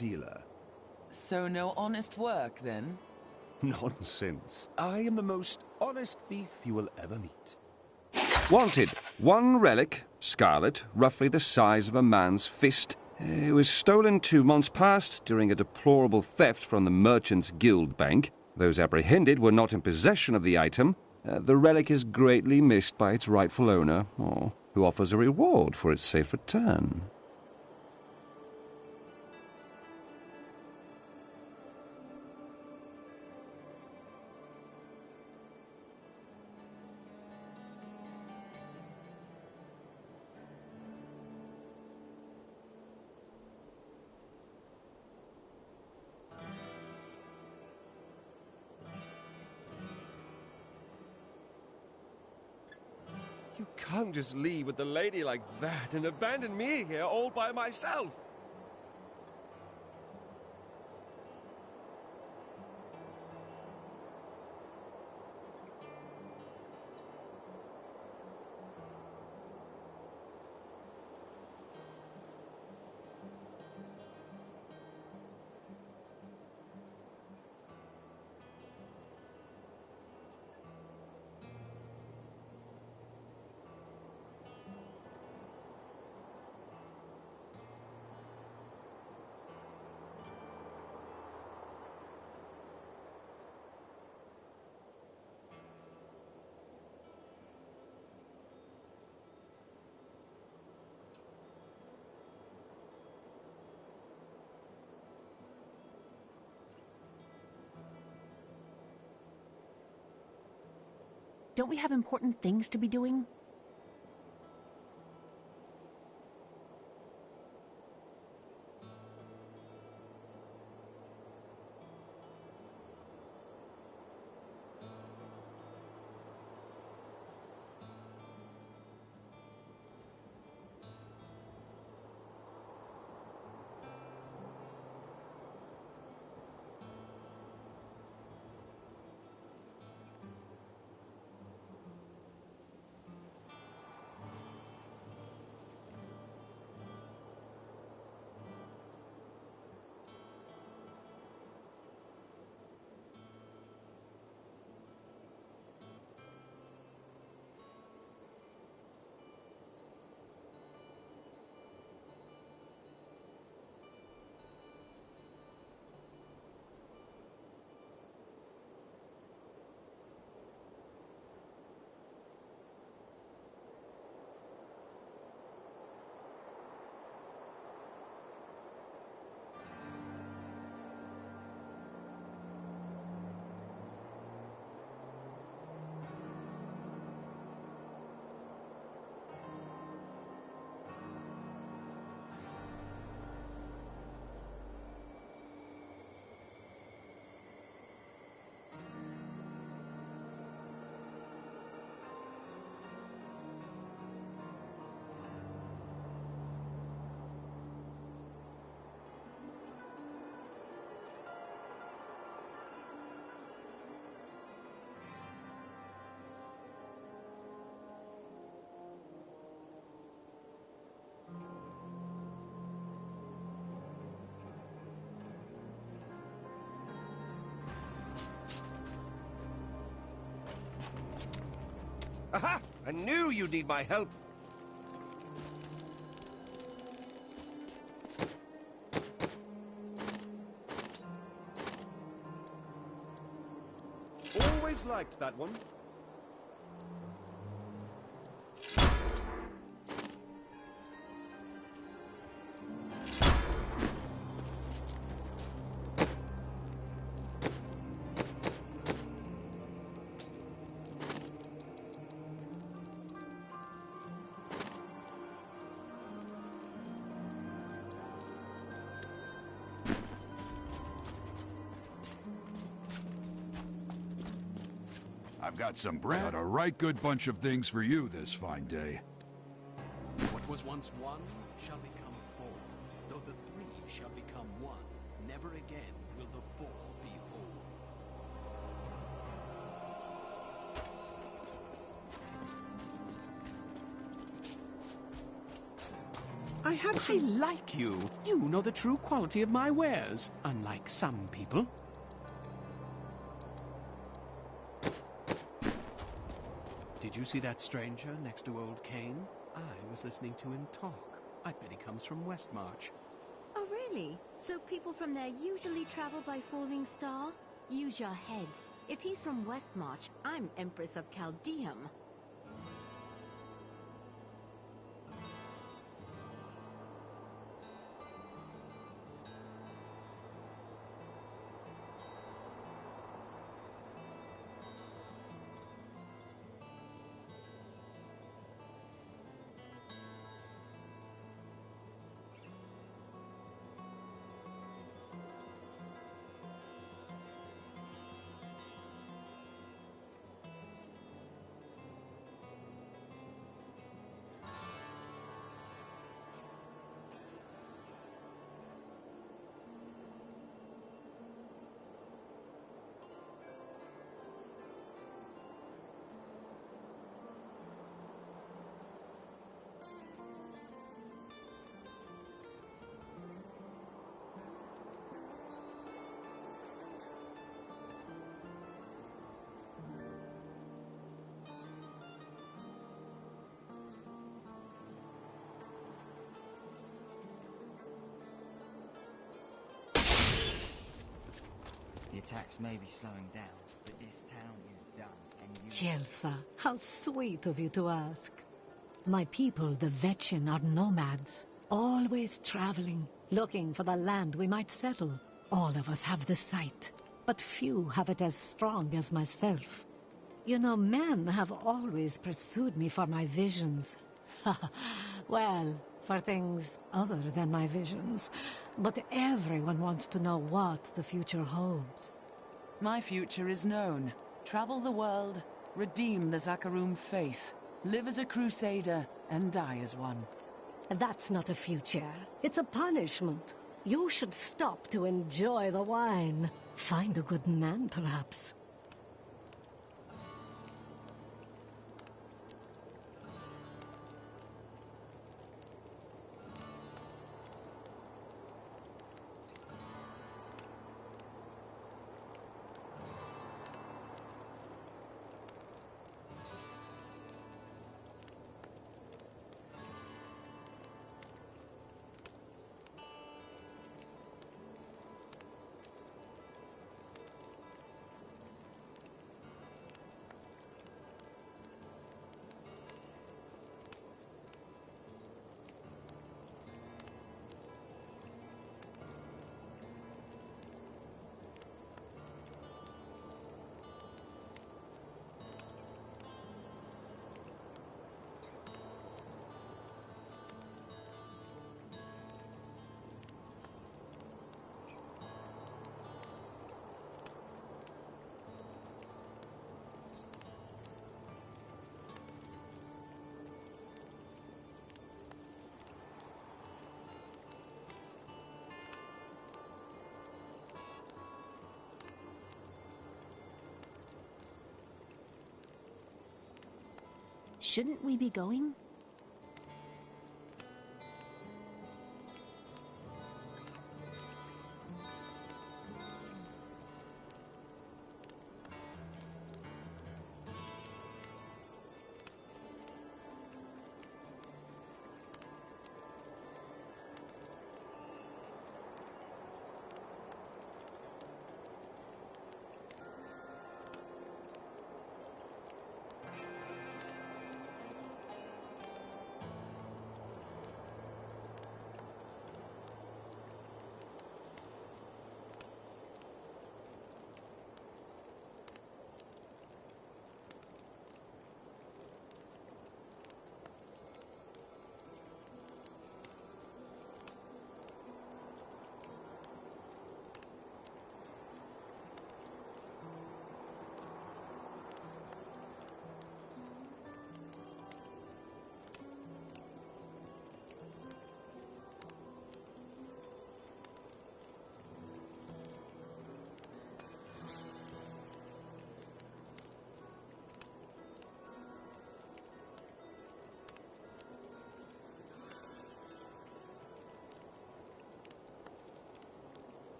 dealer. So no honest work, then? Nonsense. I am the most honest thief you will ever meet. Wanted. One relic, scarlet, roughly the size of a man's fist. It was stolen 2 months past during a deplorable theft from the Merchants Guild Bank. Those apprehended were not in possession of the item. The relic is greatly missed by its rightful owner, who offers a reward for its safe return. You can't just leave with the lady like that and abandon me here all by myself. Don't we have important things to be doing? Aha! I knew you'd need my help. Always liked that one. I've got some bread. Got a right good bunch of things for you this fine day. What was once one shall become four. Though the three shall become one, never again will the four be whole. I Perhaps I like you. You know the true quality of my wares, unlike some people. Did you see that stranger next to old Kane? I was listening to him talk. I bet he comes from Westmarch. Oh, really? So people from there usually travel by falling star? Use your head. If he's from Westmarch, I'm Empress of Chaldeum. The attacks may be slowing down, but this town is done, and you... Chelsea, how sweet of you to ask. My people, the Vetchin, are nomads, always traveling, looking for the land we might settle. All of us have the sight, but few have it as strong as myself. You know, men have always pursued me for my visions. Well, for things other than my visions. But everyone wants to know what the future holds. My future is known. Travel the world, redeem the Zakarum faith, live as a crusader, and die as one. That's not a future. It's a punishment. You should stop to enjoy the wine. Find a good man, perhaps. Shouldn't we be going?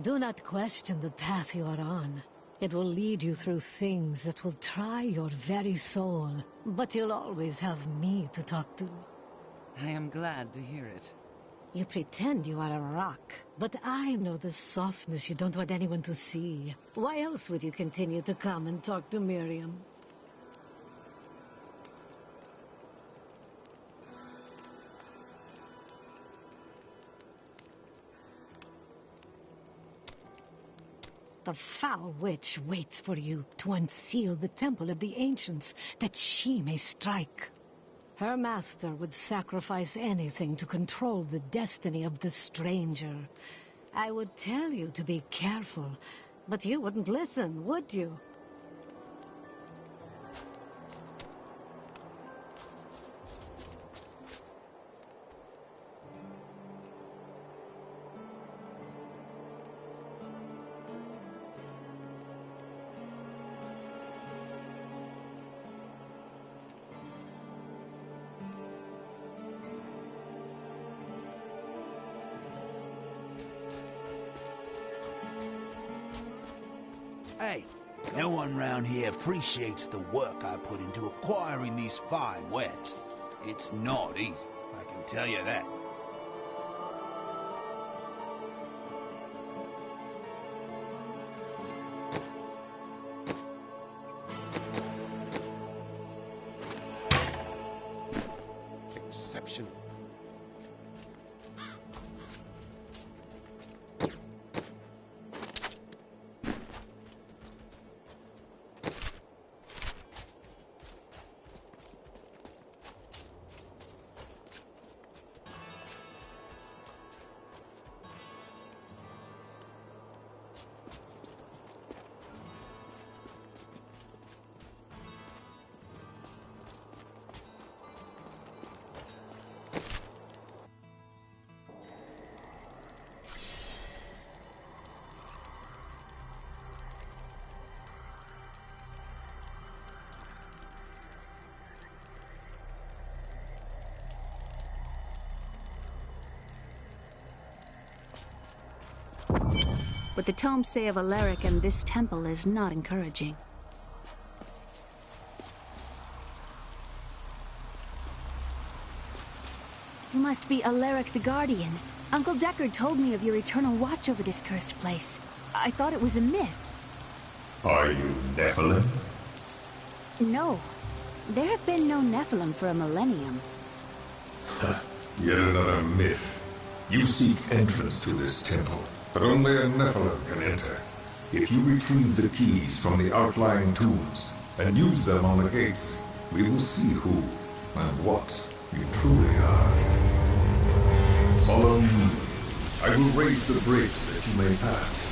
Do not question the path you are on. It will lead you through things that will try your very soul. But you'll always have me to talk to. I am glad to hear it. You pretend you are a rock, but I know the softness you don't want anyone to see. Why else would you continue to come and talk to Miriam? The foul witch waits for you to unseal the temple of the ancients, that she may strike. Her master would sacrifice anything to control the destiny of the stranger. I would tell you to be careful, but you wouldn't listen, would you? Hey, no one round here appreciates the work I put into acquiring these fine wares. It's not easy, I can tell you that. Exceptional. What the tomes say of Alaric and this temple is not encouraging. You must be Alaric the Guardian. Uncle Deckard told me of your eternal watch over this cursed place. I thought it was a myth. Are you Nephilim? No. There have been no Nephilim for a millennium. Yet another myth. You seek entrance to this temple, but only a Nephilim can enter. If you retrieve the keys from the outlying tombs and use them on the gates, we will see who and what you truly are. Follow me. I will raise the bridge that you may pass.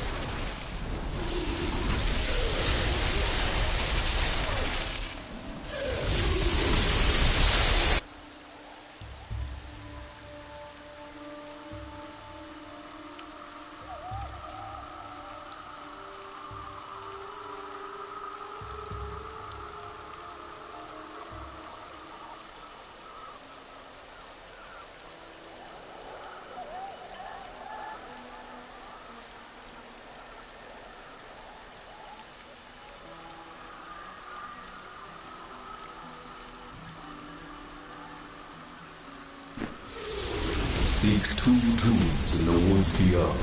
Seek two tombs in the woods beyond.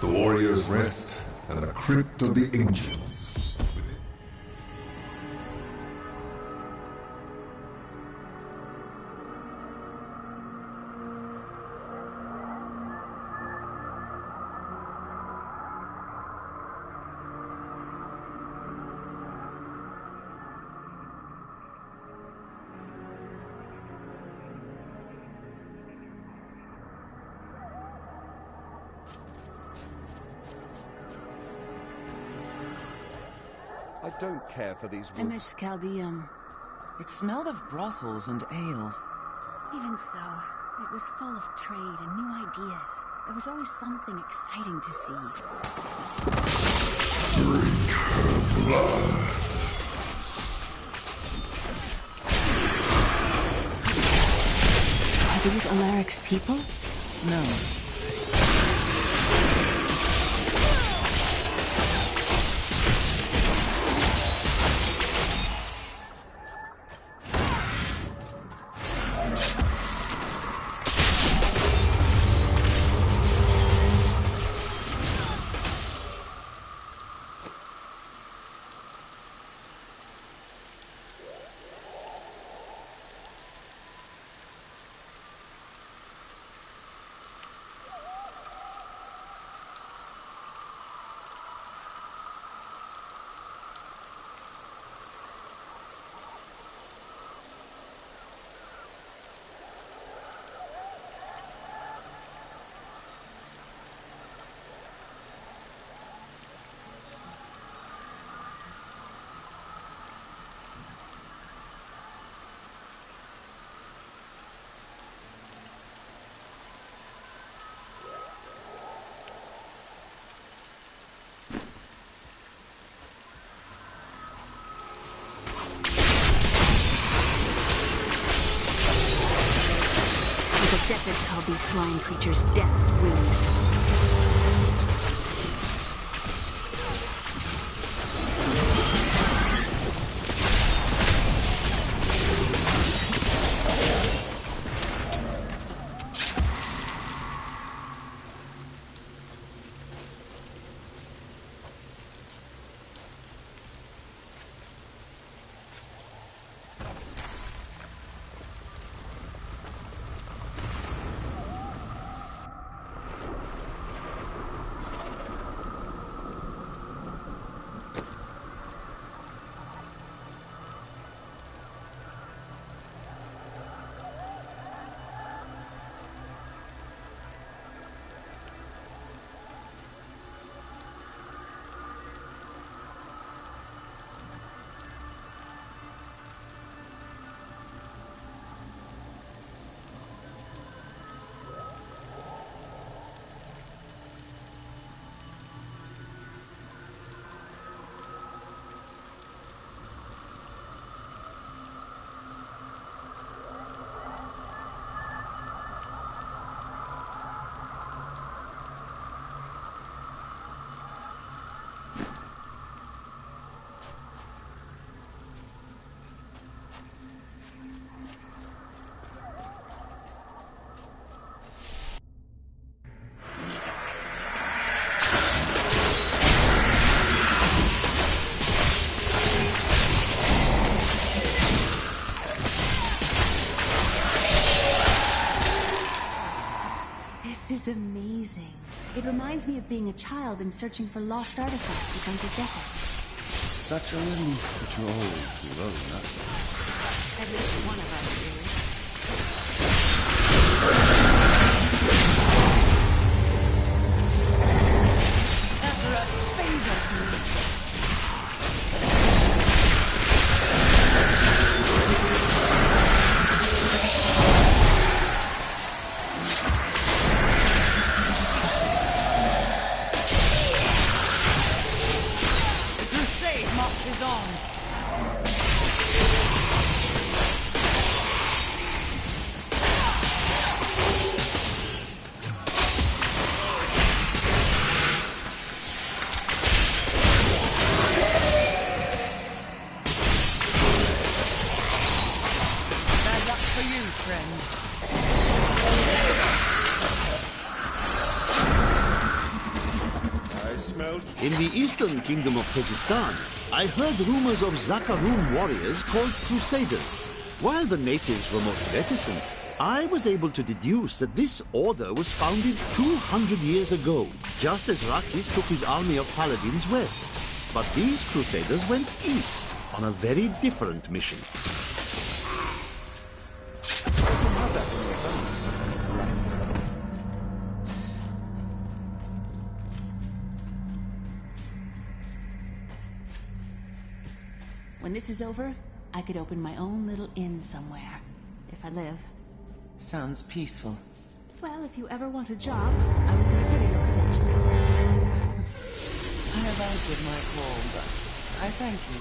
The warrior's rest and the crypt of the ancients. I don't care for these I woods. miss Chaldeum. It smelled of brothels and ale. Even so, it was full of trade and new ideas. There was always something exciting to see. Blood. Are these Alaric's people? No. Uncle Deckard called these flying creatures death wings. This is amazing. It reminds me of being a child and searching for lost artifacts with Uncle Deckard. Such a relief that you're all grown up. At least one of us is. Emperor favors me. Is on. Bad luck for you, friend. In the eastern kingdom of Tajikistan, I heard rumors of Zakarum warriors called crusaders. While the natives were most reticent, I was able to deduce that this order was founded 200 years ago, just as Rakis took his army of paladins west. But these crusaders went east on a very different mission. When this is over, I could open my own little inn somewhere. If I live. Sounds peaceful. Well, if you ever want a job, I would consider your credentials. I have answered my call, but I thank you.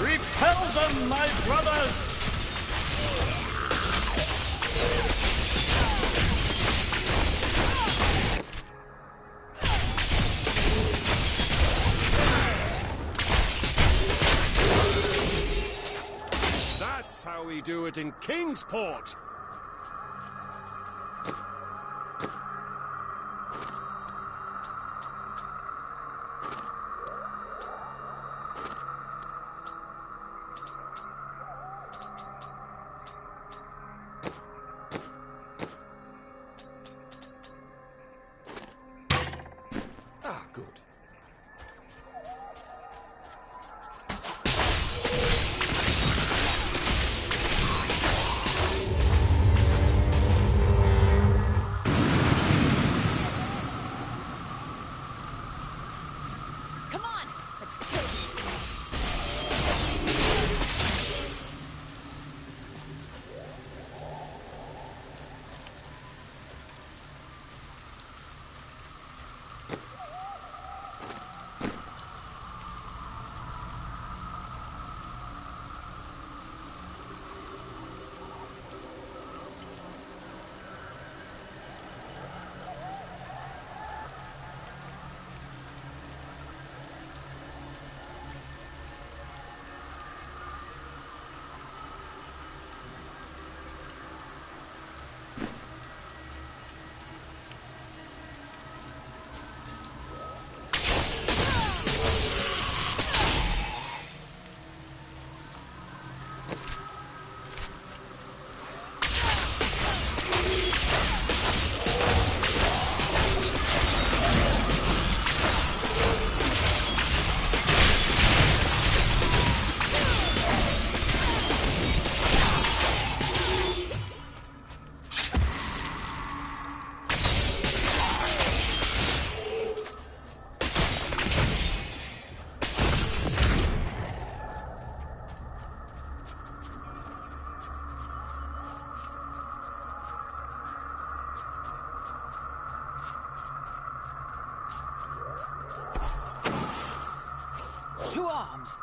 Repel them, my brothers! That's how we do it in Kingsport! arms.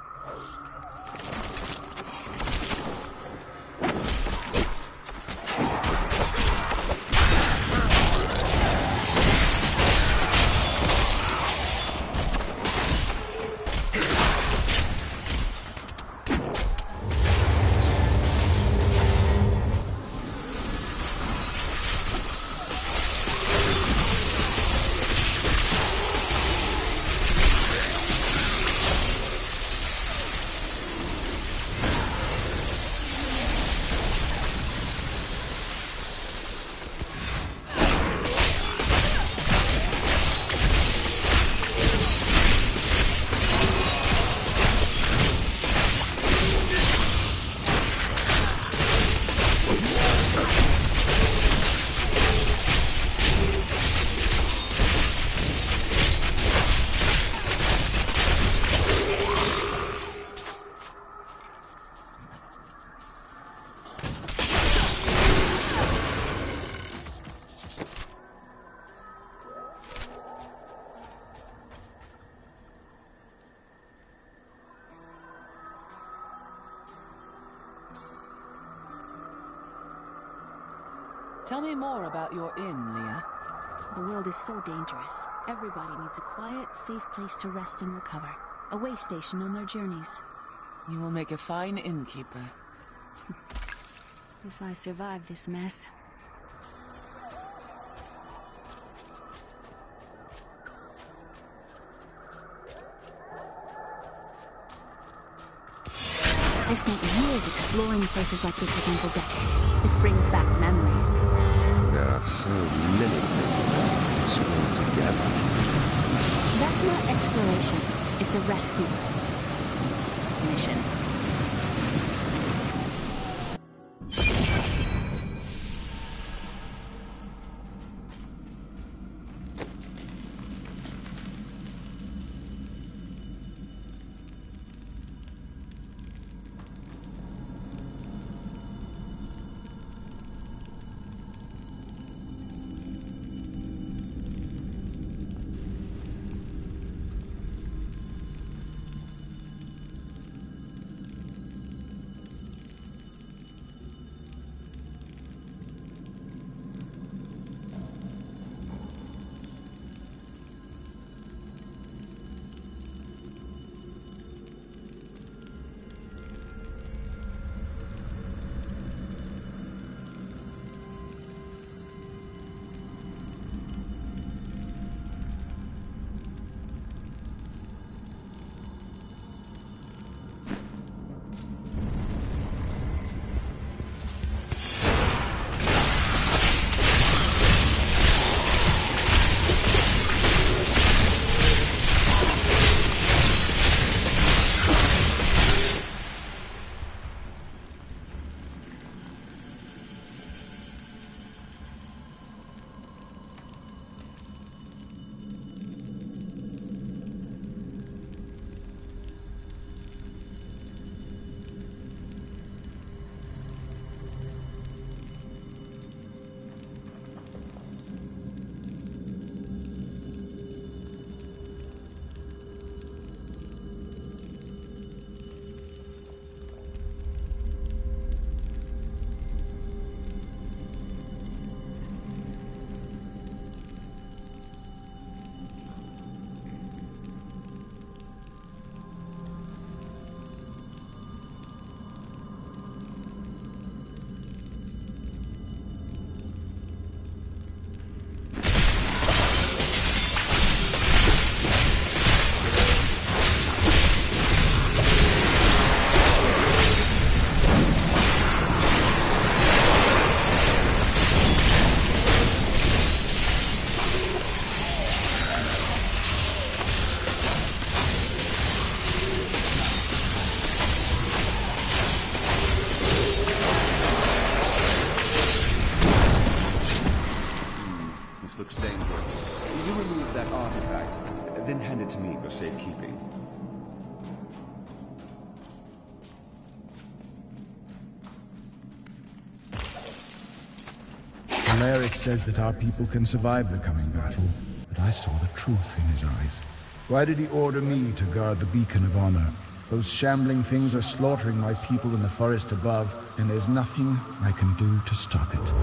Tell me more about your inn, Leah. The world is so dangerous. Everybody needs a quiet, safe place to rest and recover. A way station on their journeys. You will make a fine innkeeper. If I survive this mess. I spent years exploring places like this with Uncle Decker. This brings back memories. There are so many places that we can explore together. That's not exploration. It's a rescue mission. Looks dangerous. You remove that artifact, then hand it to me for safekeeping. Alaric says that our people can survive the coming battle, but I saw the truth in his eyes. Why did he order me to guard the beacon of honor? Those shambling things are slaughtering my people in the forest above, and there's nothing I can do to stop it.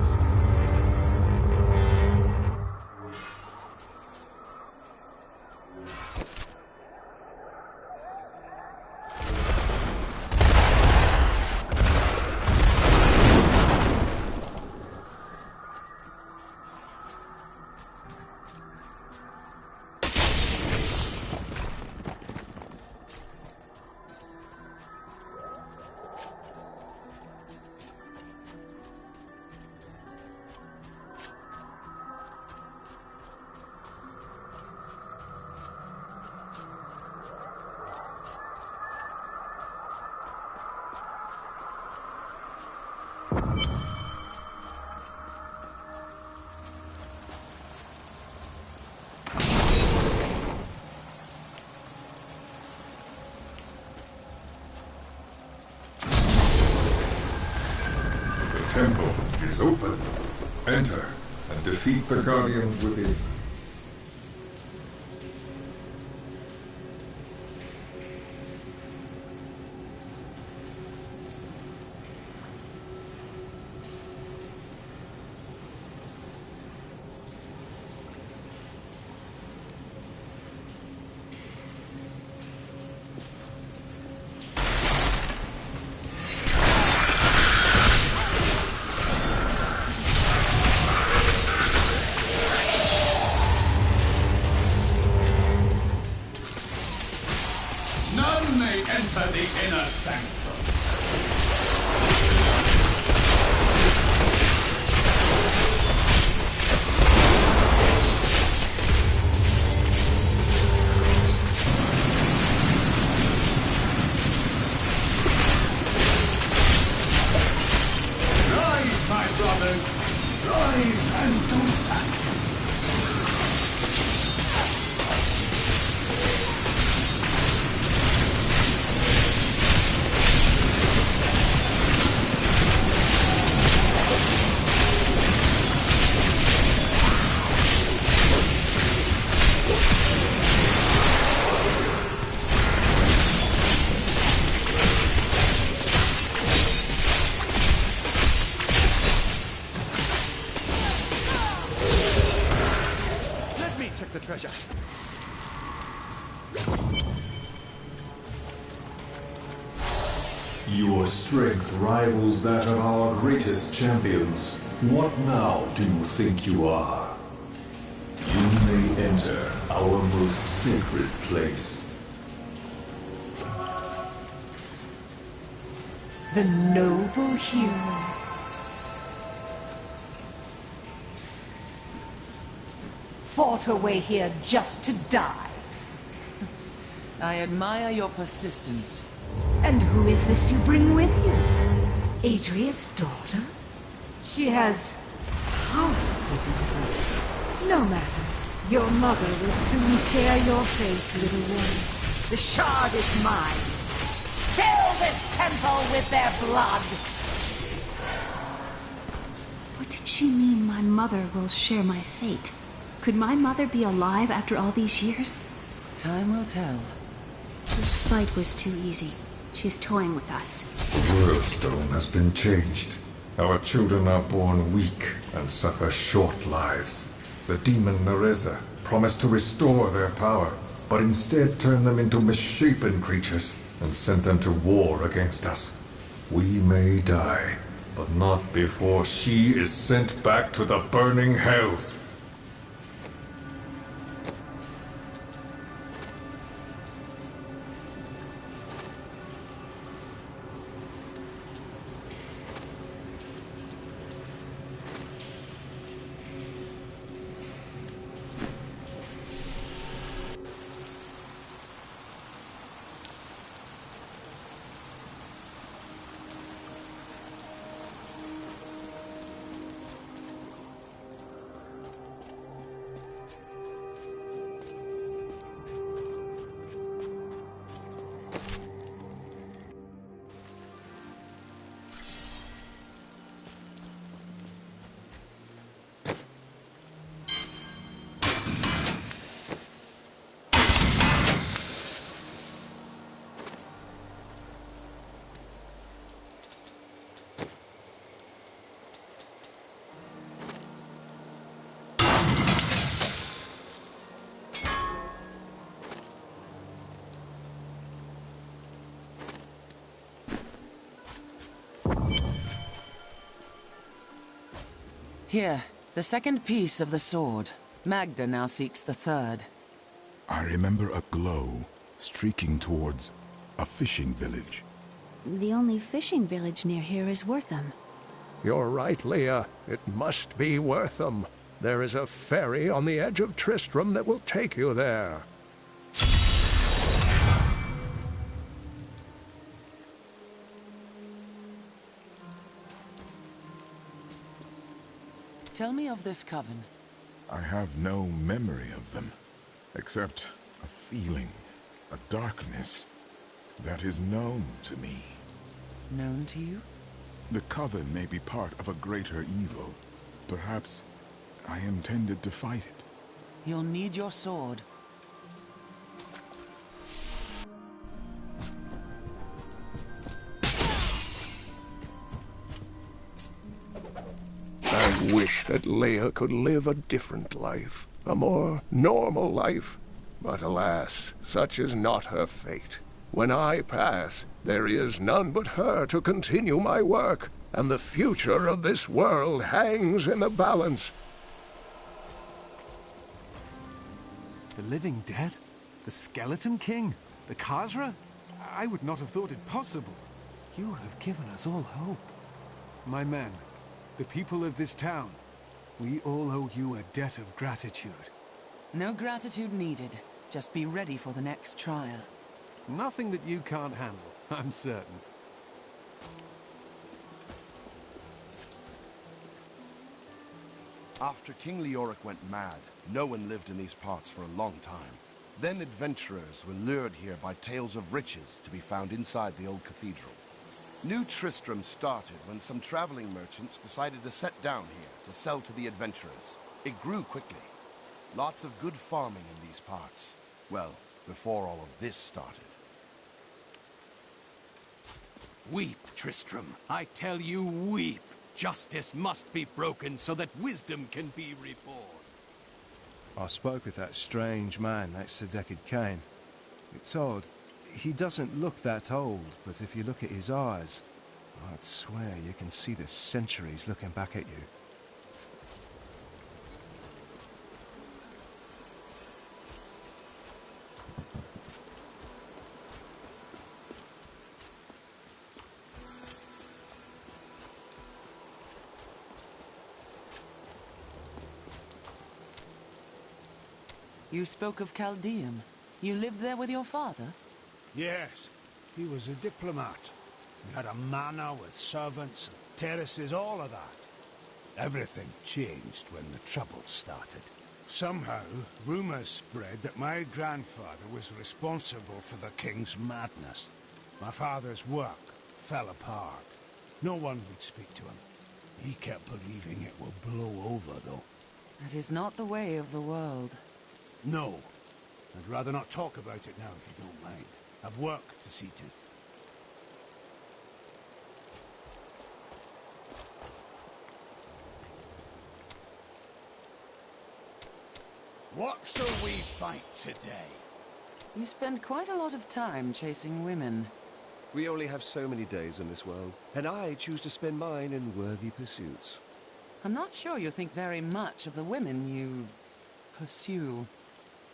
The temple is open. Enter and defeat the guardians within. None may enter the inner sanctum. Rise, my brothers! Rise and do battle! Check the treasure. Your strength rivals that of our greatest champions. What now do you think you are? You may enter our most sacred place. The noble hero. Fought her way here just to die. I admire your persistence. And who is this you bring with you? Adria's daughter? She has power within her. No matter. Your mother will soon share your fate, little one. The shard is mine. Fill this temple with their blood! What did she mean my mother will share my fate? Could my mother be alive after all these years? Time will tell. This fight was too easy. She's toying with us. The world stone has been changed. Our children are born weak and suffer short lives. The demon Nereza promised to restore their power, but instead turned them into misshapen creatures and sent them to war against us. We may die, but not before she is sent back to the burning hells. Here, the second piece of the sword. Magda now seeks the third. I remember a glow streaking towards a fishing village. The only fishing village near here is Wortham. You're right, Leah. It must be Wortham. There is a ferry on the edge of Tristram that will take you there. Tell me of this coven. I have no memory of them, except a feeling, a darkness that is known to me. Known to you? The coven may be part of a greater evil. Perhaps I intended to fight it. You'll need your sword. I wish that Leia could live a different life, a more normal life. But alas, such is not her fate. When I pass, there is none but her to continue my work, and the future of this world hangs in the balance. The living dead? The Skeleton King? The Khazra? I would not have thought it possible. You have given us all hope. My men, the people of this town, we all owe you a debt of gratitude. No gratitude needed. Just be ready for the next trial. Nothing that you can't handle, I'm certain. After King Leoric went mad, no one lived in these parts for a long time. Then adventurers were lured here by tales of riches to be found inside the old cathedral. New Tristram started when some traveling merchants decided to set down here to sell to the adventurers. It grew quickly. Lots of good farming in these parts. Well, before all of this started. Weep, Tristram. I tell you, weep. Justice must be broken so that wisdom can be reborn. I spoke with that strange man next to Deckard Cain. It's odd. He doesn't look that old, but if you look at his eyes, I'd swear you can see the centuries looking back at you. You spoke of Chaldeum. You lived there with your father? Yes, he was a diplomat. He had a manor with servants and terraces, all of that. Everything changed when the Troubles started. Somehow, rumors spread that my grandfather was responsible for the king's madness. My father's work fell apart. No one would speak to him. He kept believing it would blow over, though. That is not the way of the world. No. I'd rather not talk about it now, if you don't mind. I've work to see to. What shall we fight today? You spend quite a lot of time chasing women. We only have so many days in this world, and I choose to spend mine in worthy pursuits. I'm not sure you think very much of the women you pursue.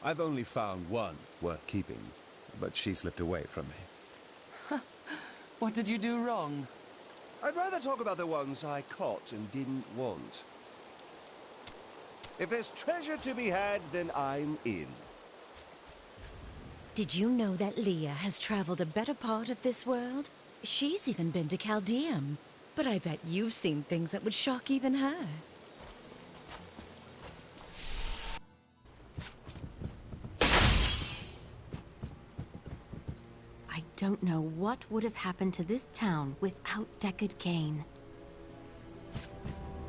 I've only found one worth keeping, but she slipped away from me. What did you do wrong? I'd rather talk about the ones I caught and didn't want. If there's treasure to be had, then I'm in. Did you know that Leah has traveled a better part of this world? She's even been to Chaldeum. But I bet you've seen things that would shock even her. I don't know what would have happened to this town without Deckard Cain.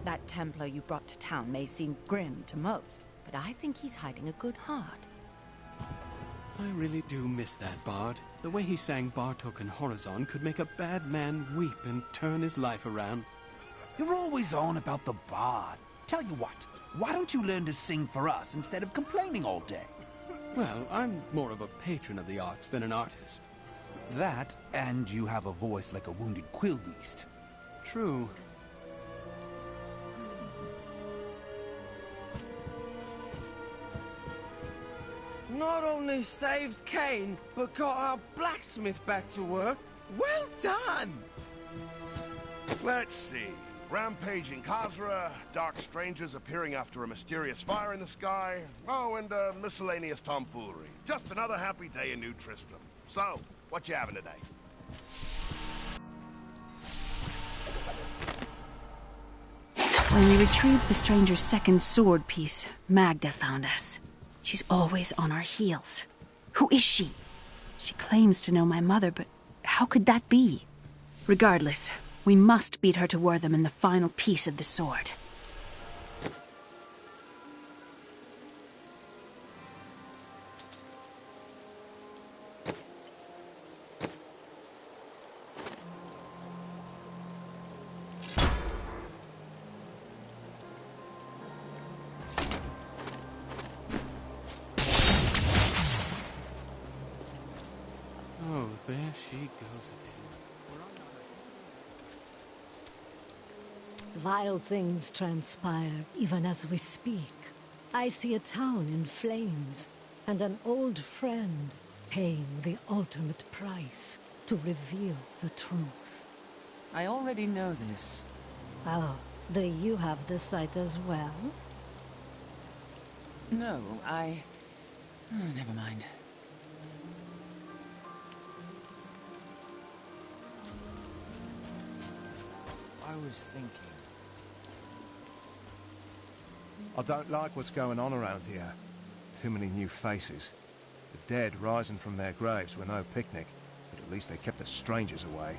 That Templar you brought to town may seem grim to most, but I think he's hiding a good heart. I really do miss that bard. The way he sang Bartok and Horizon could make a bad man weep and turn his life around. You're always on about the bard. Tell you what, why don't you learn to sing for us instead of complaining all day? Well, I'm more of a patron of the arts than an artist. That, and you have a voice like a wounded quillbeast. True. not only saved Cain, but got our blacksmith back to work. Well done! Let's see. Rampaging Khazra, dark strangers appearing after a mysterious fire in the sky. Oh, and miscellaneous tomfoolery. Just another happy day in New Tristram. So, what you having today? When we retrieved the stranger's second sword piece, Magda found us. She's always on our heels. Who is she? She claims to know my mother, but how could that be? Regardless, we must beat her to Wortham in the final piece of the sword. Oh, there she goes again. Vile things transpire even as we speak. I see a town in flames, and an old friend paying the ultimate price to reveal the truth. I already know this. Oh, do you have the sight as well? No, never mind. I was thinking... I don't like what's going on around here. Too many new faces. The dead rising from their graves were no picnic, but at least they kept the strangers away.